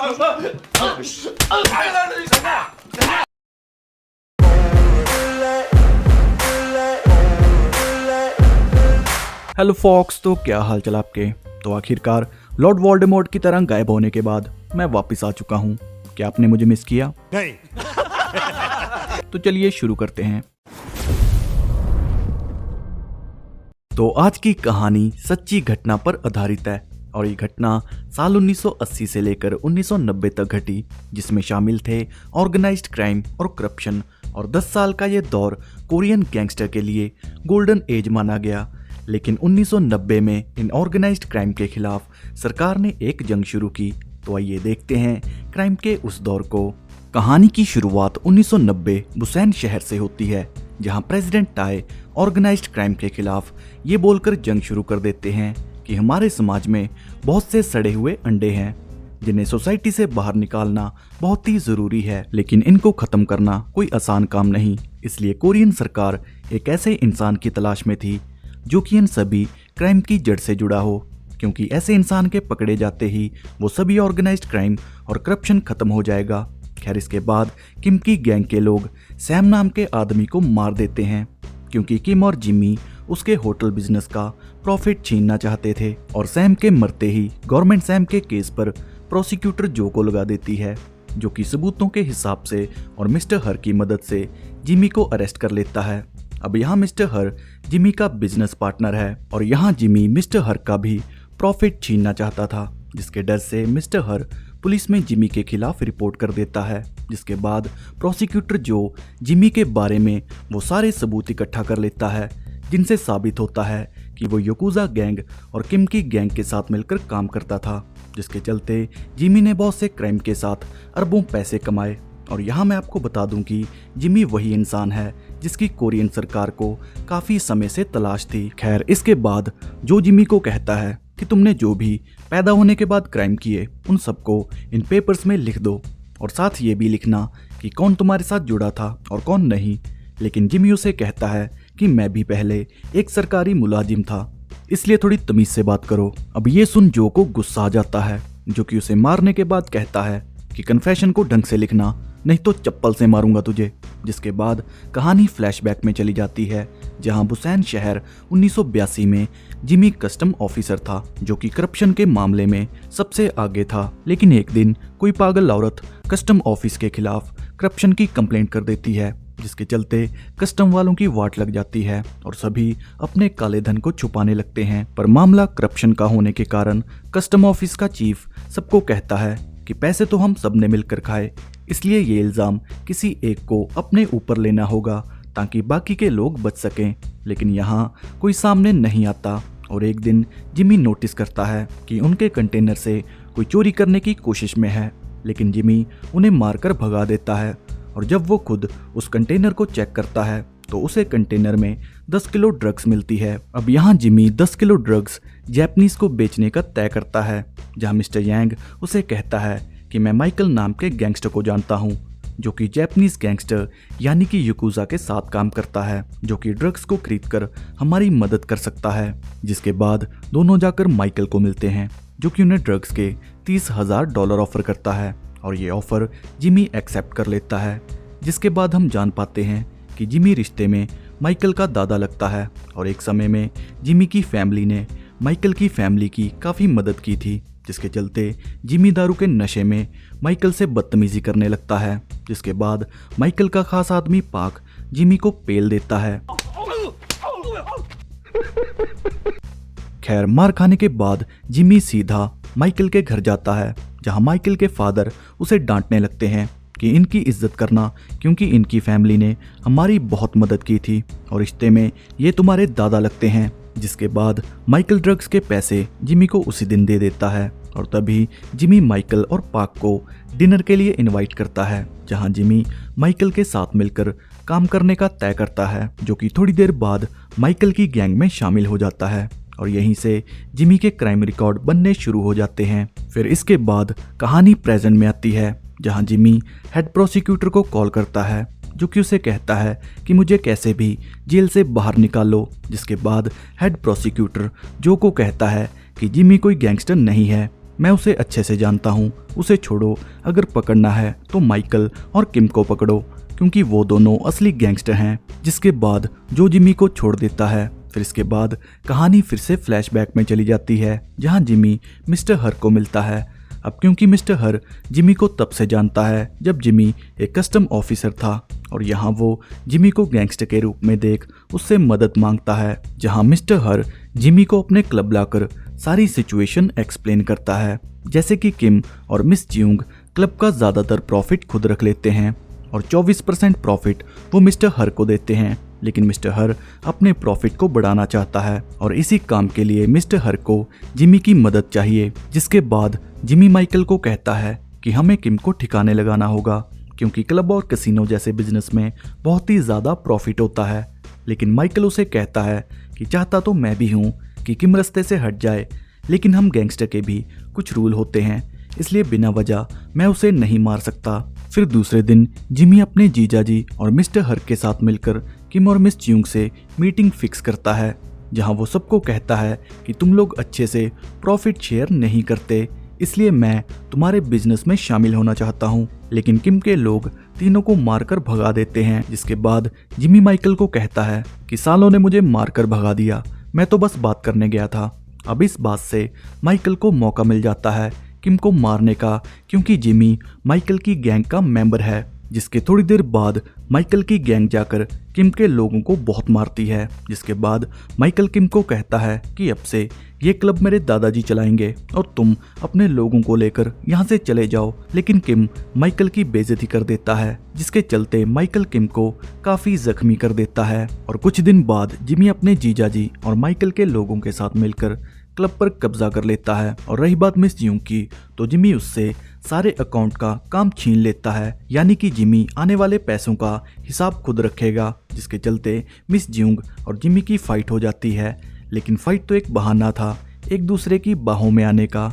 Hello fox, तो क्या हाल चाल आपके। तो आखिरकार लॉर्ड वोल्डेमॉर्ट की तरह गायब होने के बाद मैं वापस आ चुका हूँ। क्या आपने मुझे मिस किया? नहीं। तो चलिए शुरू करते हैं। तो आज की कहानी सच्ची घटना पर आधारित है और ये घटना साल 1980 से लेकर 1990 तक घटी, जिसमें शामिल थे ऑर्गेनाइज्ड क्राइम और करप्शन। और 10 साल का ये दौर कोरियन गैंगस्टर के लिए गोल्डन एज माना गया। लेकिन 1990 में इन ऑर्गेनाइज्ड क्राइम के खिलाफ सरकार ने एक जंग शुरू की। तो आइए देखते हैं क्राइम के उस दौर को। कहानी की शुरुआत 1990 बुसैन शहर से होती है, जहां प्रेसिडेंट टाई ऑर्गेनाइज्ड क्राइम के खिलाफ ये बोलकर जंग शुरू कर देते हैं कि हमारे समाज में बहुत से सड़े हुए अंडे हैं जिन्हें सोसाइटी से बाहर निकालना बहुत ही जरूरी है, लेकिन इनको खत्म करना कोई आसान काम नहीं। इसलिए कोरियन सरकार एक ऐसे इंसान की तलाश में थी जो कि इन सभी क्राइम की जड़ से जुड़ा हो, क्योंकि ऐसे इंसान के पकड़े जाते ही वो सभी ऑर्गेनाइज्ड क्राइम और करप्शन खत्म हो जाएगा। खैर, इसके बाद किम की गैंग के लोग सैम नाम के आदमी को मार देते हैं, क्योंकि किम और जिमी उसके होटल बिजनेस का प्रॉफिट छीनना चाहते थे। और सैम के मरते ही गवर्नमेंट सैम के केस पर प्रोसिक्यूटर जो को लगा देती है, जो कि सबूतों के हिसाब से और मिस्टर हर की मदद से जिमी को अरेस्ट कर लेता है। अब यहाँ मिस्टर हर जिमी का बिजनेस पार्टनर है और यहाँ जिमी मिस्टर हर का भी प्रॉफिट छीनना चाहता था, जिसके डर से मिस्टर हर पुलिस में जिमी के खिलाफ रिपोर्ट कर देता है। जिसके बाद प्रोसिक्यूटर जो जिमी के बारे में वो सारे सबूत इकट्ठा कर लेता है, जिनसे साबित होता है कि वो याकुजा गैंग और किम की गैंग के साथ मिलकर काम करता था, जिसके चलते जिमी ने बहुत से क्राइम के साथ अरबों पैसे कमाए। और यहाँ मैं आपको बता दूं कि जिमी वही इंसान है जिसकी कोरियन सरकार को काफी समय से तलाश थी। खैर, इसके बाद जो जिमी को कहता है कि तुमने जो भी पैदा होने के बाद क्राइम किए उन सबको इन पेपर्स में लिख दो, और साथ ये भी लिखना कि कौन तुम्हारे साथ जुड़ा था और कौन नहीं। लेकिन जिमी उसे कहता है कि मैं भी पहले एक सरकारी मुलाजिम था, इसलिए थोड़ी तमीज से बात करो। अब ये सुन जो को गुस्सा आ जाता है, जो कि उसे मारने के बाद कहता है कि कन्फेशन को ढंग से लिखना, नहीं तो चप्पल से मारूंगा तुझे। जिसके बाद कहानी फ्लैशबैक में चली जाती है, जहां बुसैन शहर 1982 में जिमी कस्टम ऑफिसर था, जो कि करप्शन के मामले में सबसे आगे था। लेकिन एक दिन कोई पागल औरत कस्टम ऑफिस के खिलाफ करप्शन की कंप्लेंट कर देती है, जिसके चलते कस्टम वालों की वाट लग जाती है और सभी अपने काले धन को छुपाने लगते हैं। पर मामला करप्शन का होने के कारण कस्टम ऑफिस का चीफ सबको कहता है कि पैसे तो हम सब ने मिलकर खाए, इसलिए ये इल्जाम किसी एक को अपने ऊपर लेना होगा ताकि बाकी के लोग बच सकें। लेकिन यहाँ कोई सामने नहीं आता और एक दिन जिमी नोटिस करता है कि उनके कंटेनर से कोई चोरी करने की कोशिश में है, लेकिन जिमी उन्हें मारकर भगा देता है। और जब वो खुद उस कंटेनर को चेक करता है तो उसे कंटेनर में 10 किलो ड्रग्स मिलती है। अब यहाँ जिमी 10 किलो ड्रग्स जैपनीज को बेचने का तय करता है, जहाँ मिस्टर यांग उसे कहता है कि मैं माइकल नाम के गैंगस्टर को जानता हूँ, जो कि जैपनीज गैंगस्टर यानी कि याकुजा के साथ काम करता है, जो कि ड्रग्स को खरीदकर हमारी मदद कर सकता है। जिसके बाद दोनों जाकर माइकल को मिलते हैं, जो कि उन्हें ड्रग्स के $30,000 ऑफर करता है और ये ऑफर जिमी एक्सेप्ट कर लेता है। जिसके बाद हम जान पाते हैं कि जिमी रिश्ते में माइकल का दादा लगता है और एक समय में जिमी की फैमिली ने माइकल की फैमिली की काफ़ी मदद की थी, जिसके चलते जिमी दारू के नशे में माइकल से बदतमीजी करने लगता है। जिसके बाद माइकल का खास आदमी पाक जिमी को पेल देता है। खैर, मार खाने के बाद जिमी सीधा माइकल के घर जाता है, जहां माइकल के फादर उसे डांटने लगते हैं कि इनकी इज्जत करना, क्योंकि इनकी फैमिली ने हमारी बहुत मदद की थी और रिश्ते में ये तुम्हारे दादा लगते हैं। जिसके बाद माइकल ड्रग्स के पैसे जिमी को उसी दिन दे देता है और तभी जिमी माइकल और पाक को डिनर के लिए इनवाइट करता है, जहां जिमी माइकल के साथ मिलकर काम करने का तय करता है, जो कि थोड़ी देर बाद माइकल की गैंग में शामिल हो जाता है और यहीं से जिमी के क्राइम रिकॉर्ड बनने शुरू हो जाते हैं। फिर इसके बाद कहानी प्रेजेंट में आती है, जहां जिमी हेड प्रोसिक्यूटर को कॉल करता है, जो कि उसे कहता है कि मुझे कैसे भी जेल से बाहर निकालो। जिसके बाद हेड प्रोसिक्यूटर जो को कहता है कि जिमी कोई गैंगस्टर नहीं है, मैं उसे अच्छे से जानता हूँ, उसे छोड़ो, अगर पकड़ना है तो माइकल और किम को पकड़ो क्योंकि वो दोनों असली गैंगस्टर हैं। जिसके बाद जो जिमी को छोड़ देता है। फिर इसके बाद कहानी फिर से फ्लैशबैक में चली जाती है जहाँ जिमी मिस्टर हर को मिलता है। अब क्योंकि मिस्टर हर जिमी को तब से जानता है जब जिमी एक कस्टम ऑफिसर था और यहाँ वो जिमी को गैंगस्टर के रूप में देख उससे मदद मांगता है, जहाँ मिस्टर हर जिमी को अपने क्लब लाकर सारी सिचुएशन एक्सप्लेन करता है। जैसे कि किम और मिस जियोंग क्लब का ज़्यादातर प्रॉफिट खुद रख लेते हैं और 24% प्रॉफिट वो मिस्टर हर को देते हैं, लेकिन मिस्टर हर अपने प्रॉफिट को बढ़ाना चाहता है और इसी काम के लिए मिस्टर हर को जिमी की मदद चाहिए। जिसके बाद जिमी माइकल को कहता है कि हमें किम को ठिकाने लगाना होगा क्योंकि क्लब और कैसीनो जैसे बिजनेस में बहुत ही ज़्यादा प्रॉफिट होता है। लेकिन माइकल उसे कहता है कि चाहता तो मैं भी हूँ कि किम रास्ते से हट जाए, लेकिन हम गैंगस्टर के भी कुछ रूल होते हैं, इसलिए बिना वजह मैं उसे नहीं मार सकता। फिर दूसरे दिन जिमी अपने जीजाजी और मिस्टर हर के साथ मिलकर किम और मिस जियोंग से मीटिंग फिक्स करता है, जहां वो सबको कहता है कि तुम लोग अच्छे से प्रॉफिट शेयर नहीं करते, इसलिए मैं तुम्हारे बिजनेस में शामिल होना चाहता हूं। लेकिन किम के लोग तीनों को मारकर भगा देते हैं। जिसके बाद जिमी माइकल को कहता है कि सालों ने मुझे मारकर भगा दिया, मैं तो बस बात करने गया था। अब इस बात से माइकल को मौका मिल जाता है किम को मारने का क्योंकि जिमी माइकल की गैंग का मेंबर है। जिसके थोड़ी देर बाद माइकल की गैंग जाकर किम के लोगों को बहुत मारती है। जिसके बाद माइकल किम को कहता है कि अब से ये क्लब मेरे दादाजी चलाएंगे और तुम अपने लोगों को लेकर यहाँ से चले जाओ। लेकिन किम माइकल की बेइज्जती कर देता है, जिसके चलते माइकल किम को काफी जख्मी कर देता है। और कुछ दिन बाद जिमी अपने जीजाजी और माइकल के लोगों के साथ मिलकर क्लब पर कब्जा कर लेता है। और रही बात मिस जियोंग की, तो जिमी उससे सारे अकाउंट का काम छीन लेता है, यानी कि जिमी आने वाले पैसों का हिसाब खुद रखेगा। जिसके चलते मिस जियोंग और जिमी की फाइट हो जाती है, लेकिन फाइट तो एक बहाना था एक दूसरे की बाहों में आने का।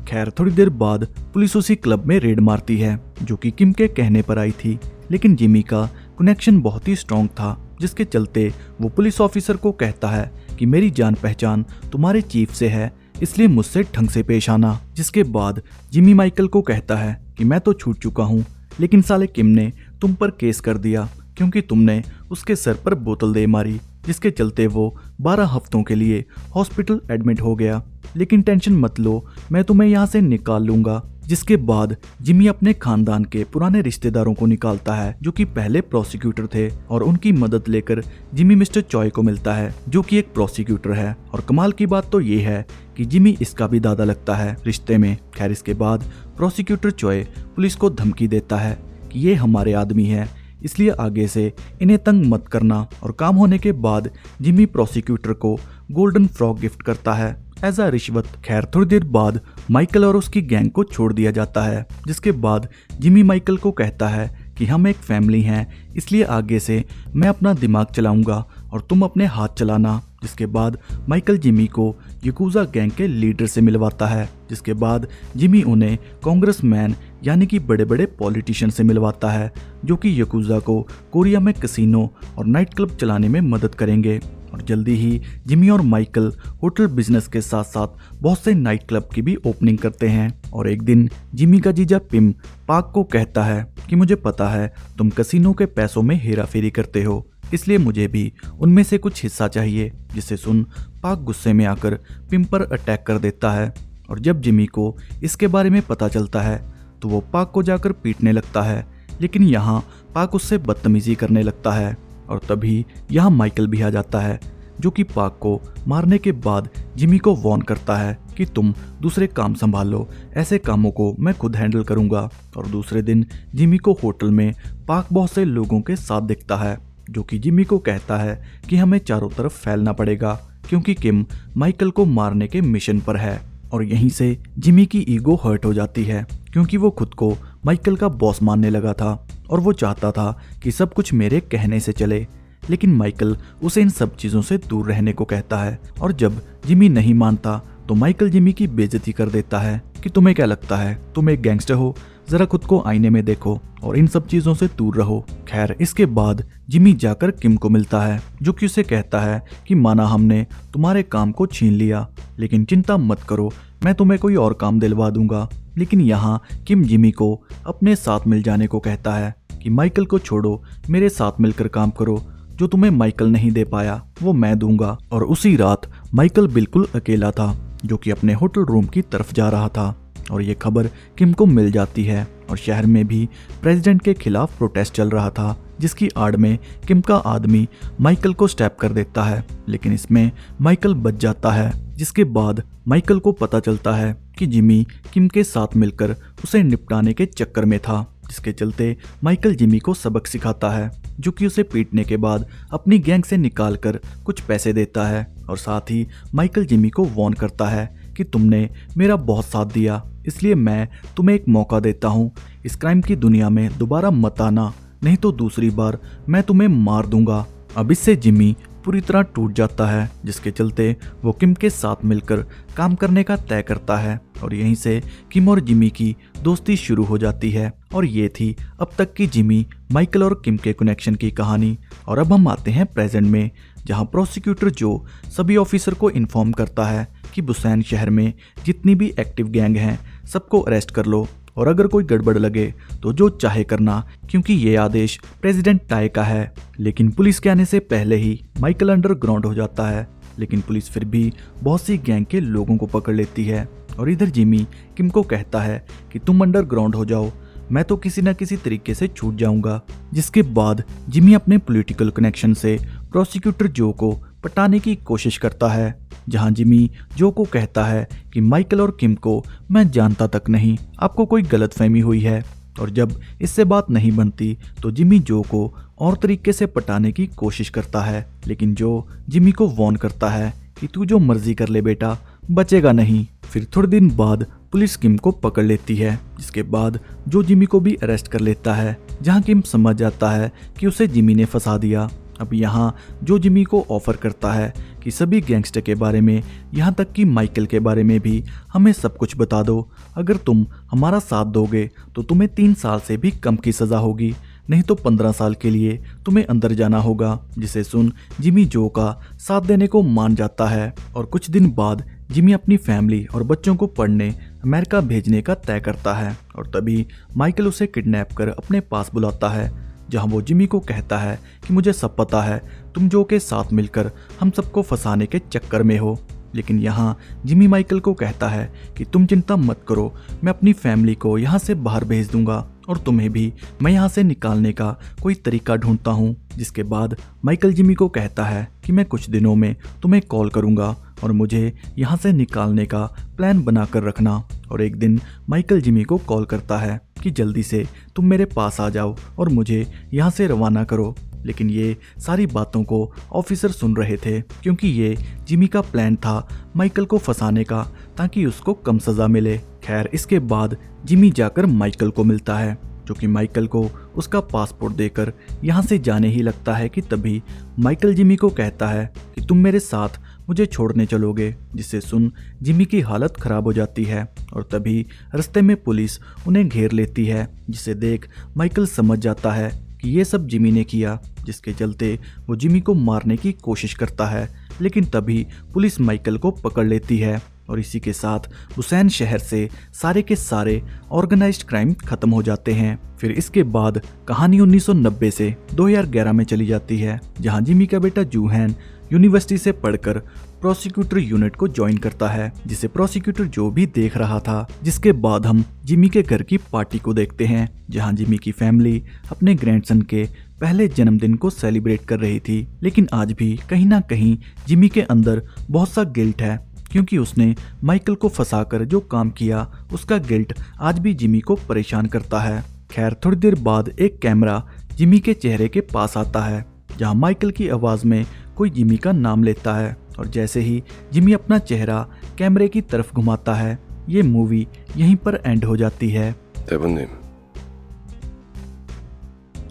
खैर थोड़ी देर बाद पुलिस उसी क्लब में रेड मारती है जो कि किम के कहने पर आई थी, लेकिन जिमी का कनेक्शन बहुत ही स्ट्रॉन्ग था, जिसके चलते वो पुलिस ऑफिसर को कहता है कि मेरी जान पहचान तुम्हारे चीफ से है, इसलिए मुझसे ढंग से पेश आना। जिसके बाद जिमी माइकल को कहता है कि मैं तो छूट चुका हूँ, लेकिन साले किम ने तुम पर केस कर दिया क्योंकि तुमने उसके सर पर बोतल दे मारी, जिसके चलते वो 12 हफ्तों के लिए हॉस्पिटल एडमिट हो गया। लेकिन टेंशन मत लो, मैं तुम्हें यहाँ से निकाल लूंगा। जिसके बाद जिमी अपने खानदान के पुराने रिश्तेदारों को निकालता है जो कि पहले प्रोसिक्यूटर थे, और उनकी मदद लेकर जिमी मिस्टर चॉय को मिलता है जो कि एक प्रोसिक्यूटर है। और कमाल की बात तो ये है कि जिमी इसका भी दादा लगता है रिश्ते में। खैर इसके बाद प्रोसिक्यूटर चॉय पुलिस को धमकी देता है कि ये हमारे आदमी है, इसलिए आगे से इन्हें तंग मत करना। और काम होने के बाद जिमी प्रोसिक्यूटर को गोल्डन फ्रॉग गिफ्ट करता है एज अ रिश्वत। खैर थोड़ी देर बाद माइकल और उसकी गैंग को छोड़ दिया जाता है, जिसके बाद जिमी माइकल को कहता है कि हम एक फैमिली हैं, इसलिए आगे से मैं अपना दिमाग चलाऊंगा और तुम अपने हाथ चलाना। जिसके बाद माइकल जिमी को यकूजा गैंग के लीडर से मिलवाता है, जिसके बाद जिमी उन्हें कांग्रेसमैन यानी कि बड़े बड़े पॉलिटिशियन से मिलवाता है जो कि यकूजा को कोरिया में कैसीनो और नाइट क्लब चलाने में मदद करेंगे। और जल्दी ही जिमी और माइकल होटल बिजनेस के साथ साथ बहुत से नाइट क्लब की भी ओपनिंग करते हैं। और एक दिन जिमी का जीजा पिम पाक को कहता है कि मुझे पता है तुम कैसीनो के पैसों में हेरा फेरी करते हो, इसलिए मुझे भी उनमें से कुछ हिस्सा चाहिए। जिसे सुन पाक गुस्से में आकर पिम पर अटैक कर देता है। और जब जिमी को इसके बारे में पता चलता है तो वो पाक को जाकर पीटने लगता है, लेकिन यहाँ पाक उससे बदतमीजी करने लगता है। और तभी यहाँ माइकल भी आ जाता है जो कि पाक को मारने के बाद जिमी को वार्न करता है कि तुम दूसरे काम संभाल लो, ऐसे कामों को मैं खुद हैंडल करूंगा। और दूसरे दिन जिमी को होटल में पाक बहुत से लोगों के साथ दिखता है जो कि जिमी को कहता है कि हमें चारों तरफ फैलना पड़ेगा क्योंकि किम माइकल को मारने के मिशन पर है। और यहीं से जिमी की ईगो हर्ट हो जाती है क्योंकि वो खुद को माइकल का बॉस मानने लगा था और वो चाहता था कि सब कुछ मेरे कहने से चले, लेकिन माइकल उसे इन सब चीज़ों से दूर रहने को कहता है। और जब जिमी नहीं मानता तो माइकल जिमी की बेइज्जती कर देता है कि तुम्हें क्या लगता है तुम एक गैंगस्टर हो, जरा खुद को आईने में देखो और इन सब चीजों से दूर रहो। खैर, इसके बाद जिमी जाकर किम को मिलता है, जो कि उसे कहता है कि माना हमने तुम्हारे काम को छीन लिया, लेकिन चिंता मत करो, मैं तुम्हें कोई और काम दिलवा दूंगा। लेकिन यहाँ किम जिमी को अपने साथ मिल जाने को कहता है कि माइकल को छोड़ो, मेरे साथ मिलकर काम करो, जो तुम्हें माइकल नहीं दे पाया वो मैं दूंगा। और उसी रात माइकल बिल्कुल अकेला था, जो कि अपने होटल रूम की तरफ जा रहा था, और ये खबर किम को मिल जाती है। और शहर में भी प्रेसिडेंट के खिलाफ प्रोटेस्ट चल रहा था, जिसकी आड़ में किम का आदमी माइकल को स्टैप कर देता है, लेकिन इसमें माइकल बच जाता है। जिसके बाद माइकल को पता चलता है कि जिमी किम के साथ मिलकर उसे निपटाने के चक्कर में था, जिसके चलते माइकल जिमी को सबक सिखाता है, जो कि उसे पीटने के बाद अपनी गैंग से निकालकर कुछ पैसे देता है। और साथ ही माइकल जिमी को वार्न करता है कि तुमने मेरा बहुत साथ दिया, इसलिए मैं तुम्हें एक मौका देता हूँ, इस क्राइम की दुनिया में दोबारा मत आना, नहीं तो दूसरी बार मैं तुम्हें मार दूंगा। अब इससे जिमी पूरी तरह टूट जाता है, जिसके चलते वो किम के साथ मिलकर काम करने का तय करता है, और यहीं से किम और जिमी की दोस्ती शुरू हो जाती है। और ये थी अब तक की जिमी, माइकल और किम के कनेक्शन की कहानी। और अब हम आते हैं प्रेजेंट में, जहां प्रोसिक्यूटर जो सभी ऑफिसर को इन्फॉर्म करता है कि बुसैन शहर में जितनी भी एक्टिव गैंग हैं सबको अरेस्ट कर लो, और अगर कोई गड़बड़ लगे तो जो चाहे करना, क्योंकि ये आदेश प्रेसिडेंट टाई का है। लेकिन पुलिस के आने से पहले ही माइकल अंडरग्राउंड हो जाता है, लेकिन पुलिस फिर भी बहुत सी गैंग के लोगों को पकड़ लेती है। और इधर जिमी किम को कहता है कि तुम अंडरग्राउंड हो जाओ, मैं तो किसी न किसी तरीके से छूट जाऊंगा। जिसके बाद जिमी अपने पॉलिटिकल कनेक्शन से प्रोसिक्यूटर जो को पटाने की कोशिश करता है, जहां जिमी जो को कहता है कि माइकल और किम को मैं जानता तक नहीं, आपको कोई गलतफहमी हुई है। और जब इससे बात नहीं बनती तो जिमी जो को और तरीके से पटाने की कोशिश करता है, लेकिन जो जिमी को वार्न करता है कि तू जो मर्जी कर ले बेटा, बचेगा नहीं। फिर थोड़े दिन बाद पुलिस किम को पकड़ लेती है, जिसके बाद जो जिमी को भी अरेस्ट कर लेता है, जहां किम समझ जाता है कि उसे जिमी ने फंसा दिया। अब यहाँ जो जिमी को ऑफर करता है कि सभी गैंगस्टर के बारे में, यहाँ तक कि माइकल के बारे में भी हमें सब कुछ बता दो, अगर तुम हमारा साथ दोगे तो तुम्हें 3 साल से भी कम की सज़ा होगी, नहीं तो 15 साल के लिए तुम्हें अंदर जाना होगा। जिसे सुन जिमी जो का साथ देने को मान जाता है। और कुछ दिन बाद जिमी अपनी फैमिली और बच्चों को पढ़ने अमेरिका भेजने का तय करता है, और तभी माइकल उसे किडनैप कर अपने पास बुलाता है, जहां वो जिमी को कहता है कि मुझे सब पता है, तुम जो के साथ मिलकर हम सबको फंसाने के चक्कर में हो। लेकिन यहाँ जिमी माइकल को कहता है कि तुम चिंता मत करो, मैं अपनी फैमिली को यहाँ से बाहर भेज दूंगा, और तुम्हें भी मैं यहाँ से निकालने का कोई तरीका ढूंढता हूँ। जिसके बाद माइकल जिमी को कहता है कि मैं कुछ दिनों में तुम्हें कॉल करूँगा, और मुझे यहाँ से निकालने का प्लान बनाकर रखना। और एक दिन माइकल जिमी को कॉल करता है कि जल्दी से तुम मेरे पास आ जाओ और मुझे यहाँ से रवाना करो। लेकिन ये सारी बातों को ऑफिसर सुन रहे थे, क्योंकि ये जिमी का प्लान था माइकल को फंसाने का, ताकि उसको कम सज़ा मिले। खैर, इसके बाद जिमी जाकर माइकल को मिलता है, जो कि माइकल को उसका पासपोर्ट देकर यहाँ से जाने ही लगता है कि तभी माइकल जिमी को कहता है कि तुम मेरे साथ मुझे छोड़ने चलोगे। जिससे सुन जिमी की हालत खराब हो जाती है, और तभी रास्ते में पुलिस उन्हें घेर लेती है, जिसे देख माइकल समझ जाता है कि ये सब जिमी ने किया, जिसके चलते वो जिमी को मारने की कोशिश करता है। लेकिन तभी पुलिस माइकल को पकड़ लेती है, और इसी के साथ बुसैन शहर से सारे के सारे ऑर्गेनाइज्ड क्राइम खत्म हो जाते हैं। फिर इसके बाद कहानी 1990 से 2011 में चली जाती है, जहां जिमी का बेटा जूहैन यूनिवर्सिटी से पढ़कर प्रोसिक्यूटर यूनिट को ज्वाइन करता है, जिसे प्रोसिक्यूटर जो भी देख रहा था। जिसके बाद हम जिमी के घर की पार्टी को देखते हैं, जहां जिमी की फैमिली अपने ग्रैंडसन के पहले जन्मदिन को सेलिब्रेट कर रही थी। लेकिन आज भी कहीं ना कहीं जिमी के अंदर बहुत सा गिल्ट है, क्योंकि उसने माइकल को फंसाकर जो काम किया, उसका गिल्ट आज भी जिमी को परेशान करता है। खैर, थोड़ी देर बाद एक कैमरा जिमी के चेहरे के पास आता है, जहां माइकल की आवाज में कोई जिमी का नाम लेता है, और जैसे ही जिमी अपना चेहरा कैमरे की तरफ घुमाता है, ये मूवी यहीं पर एंड हो जाती है।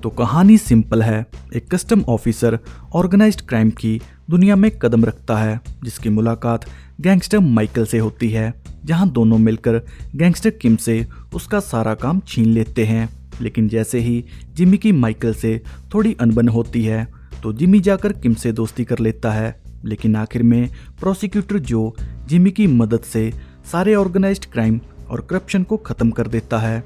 तो कहानी सिंपल है, एक कस्टम ऑफिसर ऑर्गेनाइज्ड क्राइम की दुनिया में कदम रखता है, जिसकी मुलाकात गैंगस्टर माइकल से होती है, जहां दोनों मिलकर गैंगस्टर किम से उसका सारा काम छीन लेते हैं। लेकिन जैसे ही जिमी की माइकल से थोड़ी अनबन होती है तो जिमी जाकर किम से दोस्ती कर लेता है। लेकिन आखिर में प्रोसिक्यूटर जो जिमी की मदद से सारे ऑर्गेनाइज्ड क्राइम और करप्शन को ख़त्म कर देता है।